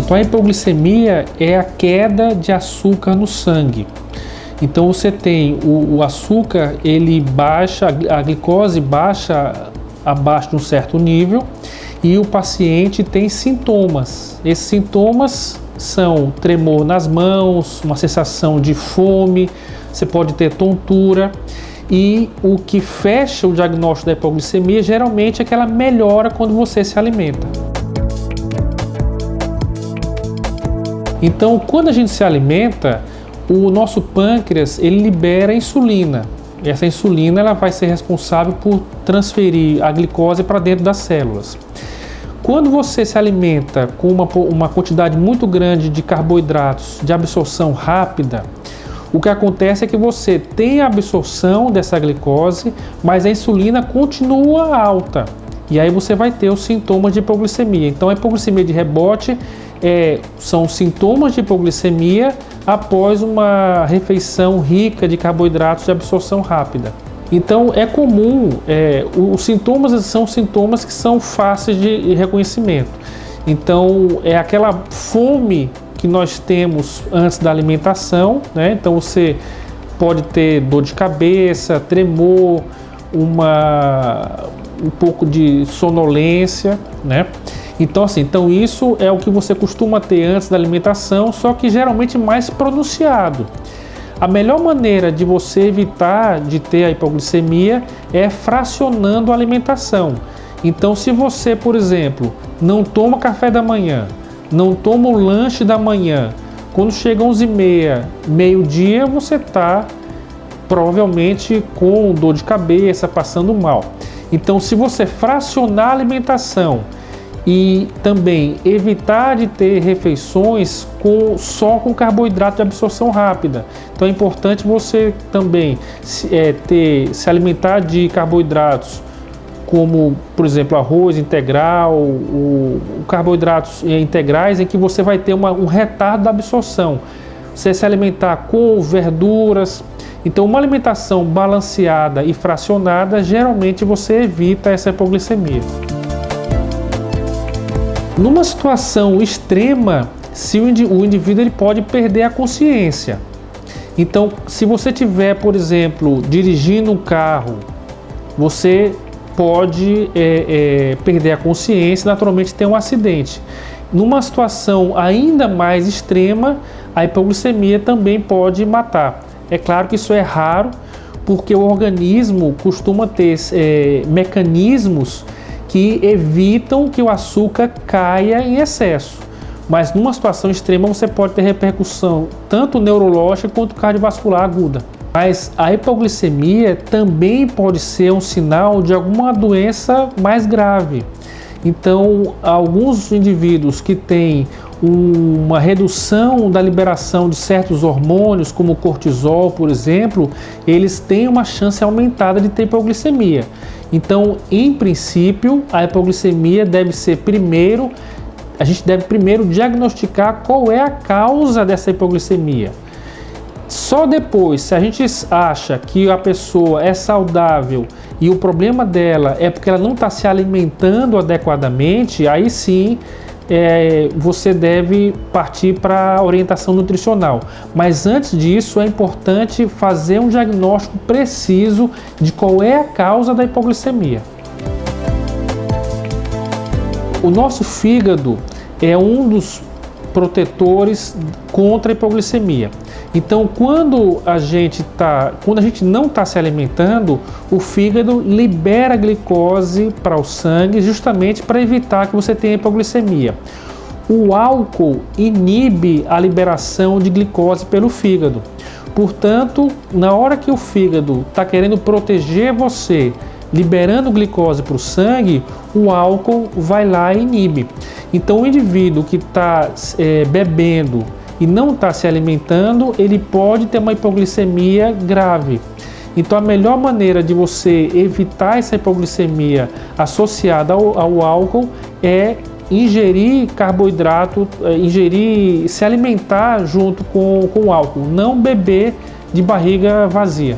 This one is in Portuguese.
Então a hipoglicemia é a queda de açúcar no sangue. Então você tem o açúcar, ele baixa, a glicose baixa abaixo de um certo nível e o paciente tem sintomas. Esses sintomas são tremor nas mãos, uma sensação de fome, você pode ter tontura. E o que fecha o diagnóstico da hipoglicemia geralmente é que ela melhora quando você se alimenta. Então, quando a gente se alimenta, o nosso pâncreas ele libera insulina. Essa insulina ela vai ser responsável por transferir a glicose para dentro das células. Quando você se alimenta com uma quantidade muito grande de carboidratos de absorção rápida, o que acontece é que você tem a absorção dessa glicose, mas a insulina continua alta. E aí você vai ter os sintomas de hipoglicemia. Então a hipoglicemia de rebote são sintomas de hipoglicemia após uma refeição rica de carboidratos de absorção rápida. Então é comum, os sintomas são sintomas que são fáceis de reconhecimento. Então é aquela fome que nós temos antes da alimentação, né? Então você pode ter dor de cabeça, tremor, um pouco de sonolência, né? Então isso é o que você costuma ter antes da alimentação, só que geralmente mais pronunciado. A melhor maneira de você evitar de ter a hipoglicemia é fracionando a alimentação. Então se você, por exemplo, não toma café da manhã, não toma o lanche da manhã, quando chega 11h30, meio-dia, você está provavelmente com dor de cabeça, passando mal. Então se você fracionar a alimentação e também evitar de ter refeições só com carboidrato de absorção rápida. Então é importante você também se alimentar de carboidratos como, por exemplo, arroz integral, carboidratos integrais em que você vai ter um retardo da absorção. Você se alimentar com verduras. Então uma alimentação balanceada e fracionada, geralmente você evita essa hipoglicemia. Numa situação extrema, o indivíduo ele pode perder a consciência. Então, se você estiver, por exemplo, dirigindo um carro, você pode perder a consciência e naturalmente ter um acidente. Numa situação ainda mais extrema, a hipoglicemia também pode matar. É claro que isso é raro, porque o organismo costuma ter mecanismos que evitam que o açúcar caia em excesso. Mas numa situação extrema você pode ter repercussão tanto neurológica quanto cardiovascular aguda. Mas a hipoglicemia também pode ser um sinal de alguma doença mais grave. Então, alguns indivíduos que têm uma redução da liberação de certos hormônios, como o cortisol, por exemplo, eles têm uma chance aumentada de ter hipoglicemia. Então, em princípio, a hipoglicemia a gente deve primeiro diagnosticar qual é a causa dessa hipoglicemia. Só depois, se a gente acha que a pessoa é saudável e o problema dela é porque ela não está se alimentando adequadamente, aí sim você deve partir para a orientação nutricional. Mas antes disso é importante fazer um diagnóstico preciso de qual é a causa da hipoglicemia. O nosso fígado é um dos protetores contra a hipoglicemia. Então, quando a gente não está se alimentando, o fígado libera glicose para o sangue justamente para evitar que você tenha hipoglicemia. O álcool inibe a liberação de glicose pelo fígado. Portanto, na hora que o fígado está querendo proteger você, liberando glicose para o sangue, o álcool vai lá e inibe. Então, o indivíduo que está bebendo e não está se alimentando, ele pode ter uma hipoglicemia grave. Então a melhor maneira de você evitar essa hipoglicemia associada ao álcool é ingerir carboidrato, se alimentar junto com o álcool, não beber de barriga vazia.